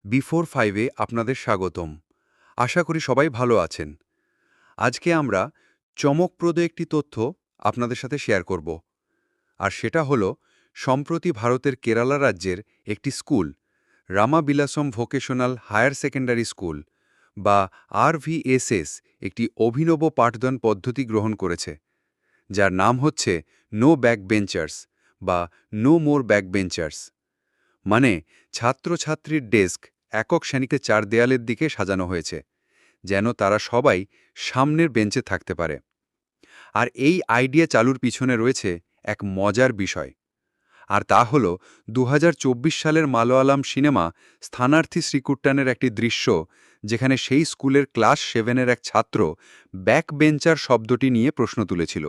Before ফাইভে আপনাদের স্বাগতম। আশা করি সবাই ভালো আছেন। আজকে আমরা চমকপ্রদ একটি তথ্য আপনাদের সাথে শেয়ার করব। আর সেটা হলো সম্প্রতি ভারতের কেরালা রাজ্যের একটি school, Ramavilasam vocational higher secondary school বা আরভিএসএস একটি অভিনব পাঠদান পদ্ধতি গ্রহণ করেছে, যার নাম হচ্ছে নো ব্যাকবেঞ্চার্স বা নো মোর ব্যাকবেঞ্চার্স। মানে ছাত্রছাত্রীর ডেস্ক একক শ্রেণীতে ৪ দেয়ালের দিকে সাজানো হয়েছে, যেন তারা সবাই সামনের বেঞ্চে থাকতে পারে। আর এই আইডিয়া চালুর পিছনে রয়েছে এক মজার বিষয়। আর তা হল ২০২৪ সালের মালয়ালাম সিনেমা স্থানার্থী শ্রীকুট্টানের একটি দৃশ্য, যেখানে সেই স্কুলের ক্লাস 7-এর এক ছাত্র ব্যাকবেঞ্চার শব্দটি নিয়ে প্রশ্ন তুলেছিল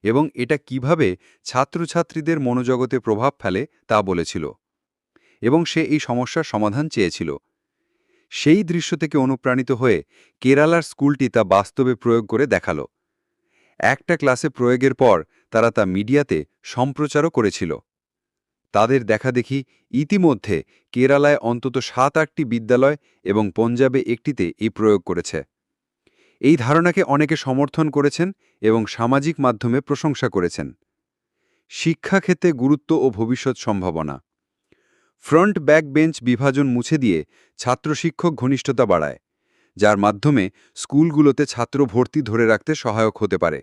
এবং এটা কিভাবে ছাত্রছাত্রীদের মনোজগতে প্রভাব ফেলে তা বলেছিল, এবং সে এই সমস্যার সমাধান চেয়েছিল। সেই দৃশ্য থেকে অনুপ্রাণিত হয়ে কেরালার স্কুলটি তা বাস্তবে প্রয়োগ করে দেখালো। একটা ক্লাসে প্রয়োগের পর তারা তা মিডিয়াতে সম্প্রচারও করেছিল। তাদের দেখাদেখি ইতিমধ্যে কেরালায় অন্তত ৭-৮টি বিদ্যালয় এবং পঞ্জাবে একটিতে এই প্রয়োগ করেছে। এই ধারণাকে অনেকে সমর্থন করেছেন এবং সামাজিক মাধ্যমে প্রশংসা করেছেন। শিক্ষাক্ষেত্রে গুরুত্ব ও ভবিষ্যৎ সম্ভাবনা। ফ্রন্ট ব্যাক বেঞ্চ বিভাজন মুছে দিয়ে ছাত্র-শিক্ষক ঘনিষ্ঠতা বাড়ায়, যার মাধ্যমে স্কুলগুলোতে ছাত্র ভর্তি ধরে রাখতে সহায়ক হতে পারে।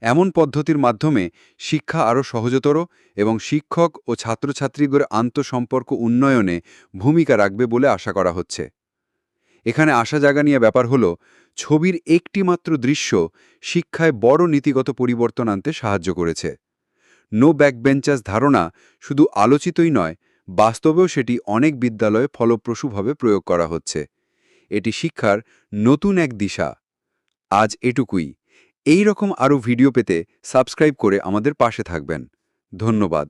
এমন পদ্ধতির মাধ্যমে শিক্ষা আরও সহজতর এবং শিক্ষক ও ছাত্রছাত্রীদের আন্তঃসম্পর্ক উন্নয়নে ভূমিকা রাখবে বলে আশা করা হচ্ছে। এখানে আশা জাগা নিয়ে ব্যাপার হলো, ছবির একটি মাত্র দৃশ্য শিক্ষায় বড় নীতিগত পরিবর্তন আনতে সাহায্য করেছে। নো ব্যাকবেঞ্চার্স ধারণা শুধু আলোচিতই নয়, বাস্তবেও সেটি অনেক বিদ্যালয়ে ফলপ্রসূভাবে প্রয়োগ করা হচ্ছে। এটি শিক্ষার নতুন এক দিশা। আজ এটুকুই। এই রকম আরও ভিডিও পেতে সাবস্ক্রাইব করে আমাদের পাশে থাকবেন। ধন্যবাদ।